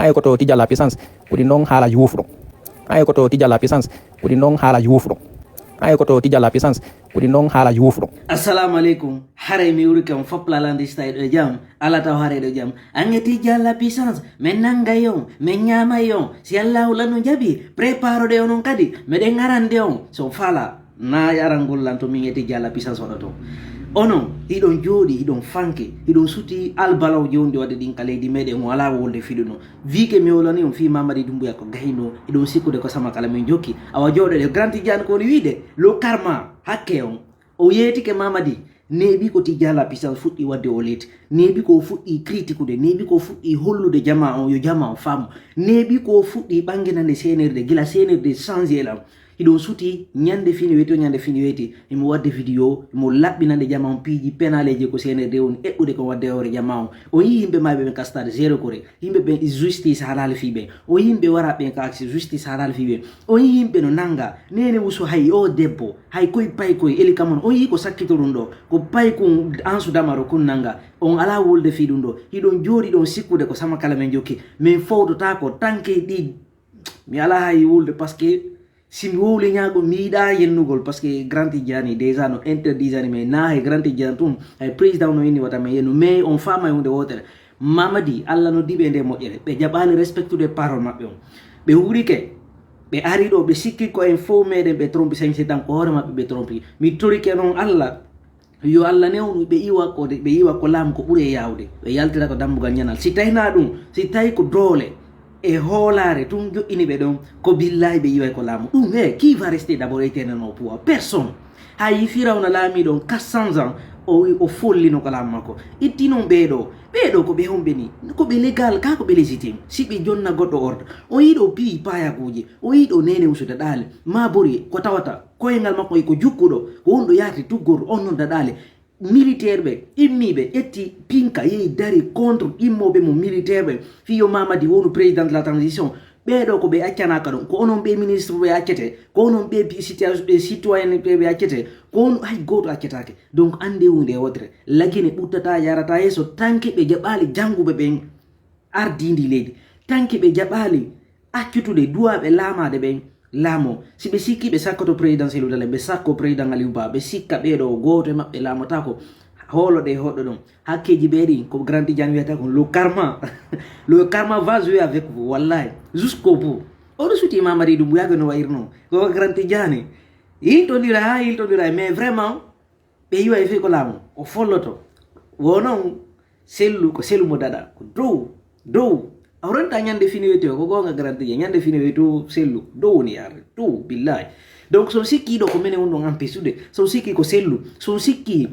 ay ko to tija la puissance kudi non hala yufro ay ko to tija la puissance kudi non hala yufro ay ko to tija la puissance kudi non hala yufro assalamu alaikum hare mi wuri kam fopla landi style de jam ala taw hare de jam angeti jalla puissance men nanga yo men nyama yo si allah lanu jabi preparo de onon kadi meden arande on so fala na yarangol lanto mi ngeti jalla puissance odoto ono idon jodi idon fanke idon suti albalaw jondi wade din kale di mede wala wolde fiduno vike mi wolani on fi mamadi dumbuya ko gayno idon sikude ko sama kala men jokki awa jode de granti jan ko ni wide lo karma hakke on o yeti ke mamadi nebi ko tijala pisal futti wadde o leti nebi ko futti critiqude nebi ko futti hollude jama on yo jama on fam nebi ko futti banginande senerde gila senerde changer la ido suti nyande fini weti imo wadde video imo labbinande jama on piiji penaleje ko senerde on ebbude ko wadde hore jama on o yimbe mabbe ben kastade zero kore yimbe ben justice halal fibe o yimbe wara ben ka justice halal fibe o yimbe no nanga nene wuso hay o debbo hay koy pay koy eli kamon o yi ko sakkitorundo ko pay ko ansu damaro kun nanga on ala wolde fidundo hidon jori don sikkude ko sama kala men jokki men fawdo ta ko tanke di mi ala hay wolde parce que si mi wowle ñaago miiɗa yennugol parce que grand tidiani déjà no interdisani mais na he grand tidiani tum hay président no inni wata mais yennu mais on fama e hunde wotere mamadi allah no diɓe nde moƴƴere ɓe jaɓani respectude parole maɓɓe on ɓe wurike ɓe ari ɗo ɓe sikki ko en fo meɗen ɓe trompi sañse tan ko hoore maɓɓe ɓe trompi mi torike noon allah yo allah newnu ɓe iwa ko laamu ko ɓuuri e yawde ɓe yaltira ko dambugal ñanal si tawina ɗum si tawi ko doole e hoolare tun joƴƴini ɓe ɗon ko billahi ɓe yiway ko laamu ɗum he qui va rester d'abord éternel au pouvoir personne ha yi firawna laami ɗon 400 ans o follino ko laamu makko itti noon ɓeɗo ko ɓe homɓe ni ko ɓe légal ka ko ɓe légitime si ɓe jonna goɗɗo ordre o yiɗo piyi payakuji o yiɗo nene usude ɗaali ma bori ko tawata koyengal makko ko jukkuɗo ko wonɗo yaati tuggorɗo on noon daɗaali militaire ɓe immiɓe ƴetti pinka yehi dari contre immoɓe mo militaire ɓe fiyo mamadi wonu président de la transition ɓeɗo ko ɓe accanaka ɗum ko onon ɓe ministre ɓe accete ko onon ɓe citoyen ɓe accete ko on hay goto accetake donc ande hunde wotere lagine ɓuttata yarata yesso tanke ɓe jaɓali janguɓe ɓen ardidi leydi tanke ɓe jaɓali accutude duwaɓe laamade ɓen laamo si ɓe sikki ɓe sakkoto présidentiel udale ɓe sakko président Aliou Ba ɓe sikka ɓeɗo goto e maɓɓe laamota ko holoɗe hoɗɗo ɗon hakkeji ɓeɗi ko grand tidiane wiyata ko le karma va jouer avec vous wallahi jusqu'au bout oɗo suti mamadi ɗum yaga no wayirno ko grand tidiane yiltodira mais vraiment ɓe yiwa e fi ko laamu o folloto wonon sellu ko sellu mo daɗa ko dow awranta ñande fini weti ko gonga garantie ñande fini wetu sellu do woni yarde to billahi donc so sikki do ko mene won don ampisude so sikki ko sellu so sikki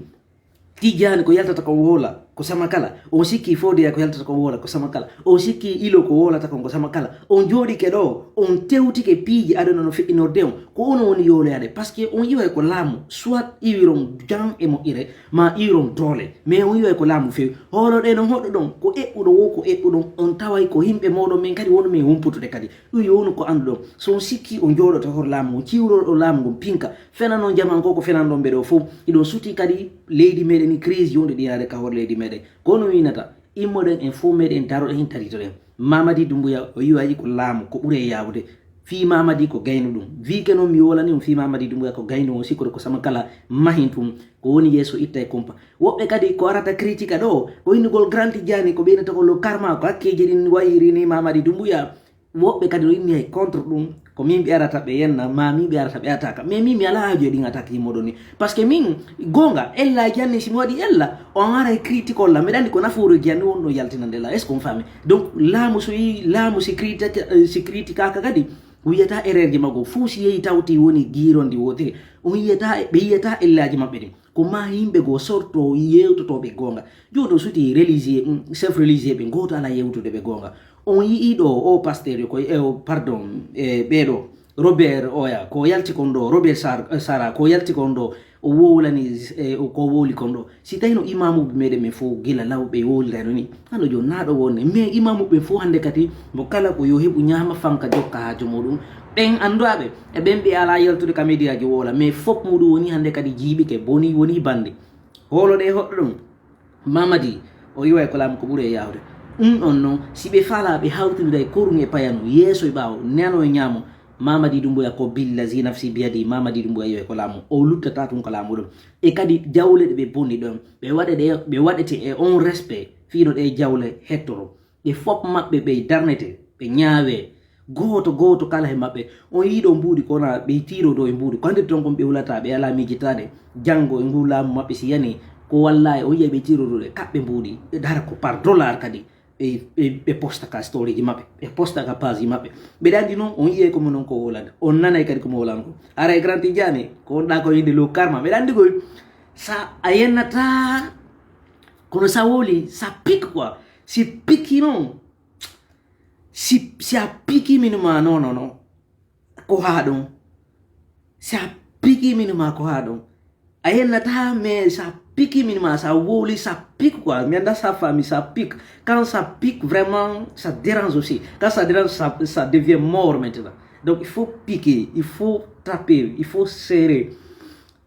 tijani ko yaltata ko wola ko sama kala o sikki fodi ko yaltata ko wola ko sama kala o sikki ilo ko wola ta ko sama kala on jodi ke do on tewti ke piiji adona no fiinorde on ko on woni yolade parce que on yiwa ko laamu soit iwiron jam e mo ire ma iron dole mais on yiwa ko laamu fe holo de no hoddo don ko ebbudo wo ko ebbudo on taway ko himbe modo men kadi wonu men humputude kadi du yonu ko andu so sikki on jodo to hor laamu ciwro do laamu go pinka fenano jaman ko fenan don be do fu ido suti kadi leydi meden ni crise yonde diade ka hor leydi meden kono winata immoden en fo meden daro hin tarito den mamadi dumbuya o yiwayi ko laamu ko ɓuure yawde fi mamadi ko gayno ɗum vike noon mi wolani on fi mamadi dumbuya ko gayno o sikkode ko sama kala mahin tum ko woni yesso itta e compa woɓɓe kadi ko arata critique ɗo ko innugol grand tidiani ko ɓeynata ko lo karma ko hakkeji ɗin wayirini mamadi dumbuya woɓɓe kadi no inni hay contre ɗum ko min ɓe arata ɓe yenna ma min ɓe arata ɓe ataka mais min mi ala haaju e ɗin attaque yimmoɗo ni par ce que min gonga ella janni simi waɗi ella on ara e critique olla mbeɗa andi ko nafoore janni wonɗo yaltinande la est ce qu'on fami donc laamu so yi laamu si critique aka kadi wiyata erreur ji maggo fuu si yehi tawti woni giirondi wotiri on yiyata ɓe yiyata ellaji maɓɓe ɗin ko ma yimɓe go sorto yewtotoɓe gonga joɗo suti religieux chef religieux ɓe goto ala yewtude ɓe gonga on yiiɗo o pasteur ko pardon ɓeɗo Robert oya ko yalti kon ɗo Robert Sara ko yalti kon ɗo o wowlani ko wowli kon ɗo si tawino imamuɓe meɗen men fof gila lawɓe wowlirano ni hano joni naɗo wonne mais imamuɓe fof hande kadi mo kala ko yo heɓu ñama fanka jokka hajo muɗum ɓen anduaɓe e ɓen ɓe ala yaltude ka médiaji wola mais fof muɗum woni hande kadi jiiɓike boni woni bande holoɗe hoɗɗo ɗum mamadi o yiwa ko laamu ko ɓuuri e yawde onno sibe fala be hawtinde kurunge payanu yeso e bawo neno e nyamo Mamadi Doumbouya ko billazi nafsi biyadi Mamadi Doumbouya yo ko lamu o luttata tun ko lamu dum e kadi jawle be bonni don be wadete e on respect fiino de jawle hettoro e fop mabbe be darnete be nyaawe goto kala he mabbe on yido mbudi ko na be tiro do e mbudi ko ande ton ko be wulata be ala mijitade jango e ngulamu mabbe si yani ko wallahi o yibe tiro do de kabbe mbudi dar ko par dollar kadi e posta ka story di mabbe e posta ka page mabbe be dandi non on yiye ko non ko wolande on nana kadi ko mo wolanko ara e grand tidiane ko da ko yinde lo karma be dandi goy sa ayenata kono sa woli sa pique quoi si pique non si a pique minuma no ko hadon si a pique minuma ko hadon ayenata me sa pique minima sa woli sa pique quoi mais dans sa famille ça pique quand ça pique vraiment ça dérange aussi quand ça dérange ça devient mort maintenant donc il faut piquer il faut taper il faut serrer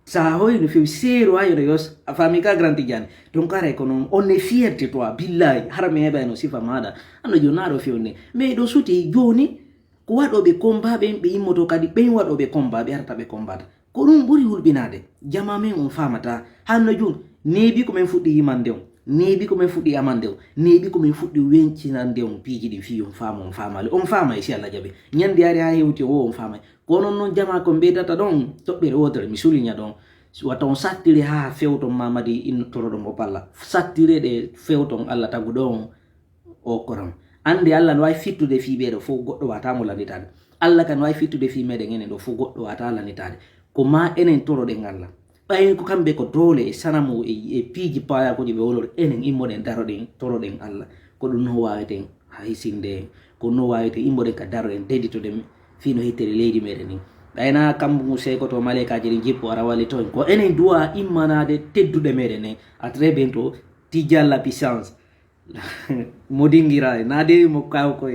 ça hoy ne fait serrer ayo de yos famille ka grand tidiane donc are kono on est fier de toi billahi harame heba no sifa mada ando jonaro fione mais do suti joni ko wado be combat be imoto kadi be wado be combat be arta be combat ko dum buri hulbinade jama men on famata hanno jun nebi ko men fuddi yimande on nebi ko men fuddi amande on nebi ko men fuddi wencinande on piji di fi on famale on fama isi alla jabe nyandi ari ha hewti o on fama ko non jama ko bedata don tobbere wotere mi sulinya don wata on sattire ha fewton Mamadi in toro don mo palla sattire de fewton alla tagu don o koram ande alla no ay fittude fi bedo fo goddo wata mo landitade alla kan way fittude fi mede ngene do fo goddo wata landitade ko ma enen toro de ngalla bayen ko kambe ko dole e sanamu e piji paya ko jibe wolor enen immoden daroden toroden alla ko dum no waweten haysinde ko no wawete immoden ka daroden deditode fino hittere leydi meden ni bayna kambu se ko to maleka jiri jippo ara wali ton ko enen duwa immanade teddude meden ne a très bientôt Tidjala puissance modingira nade mo kaw ko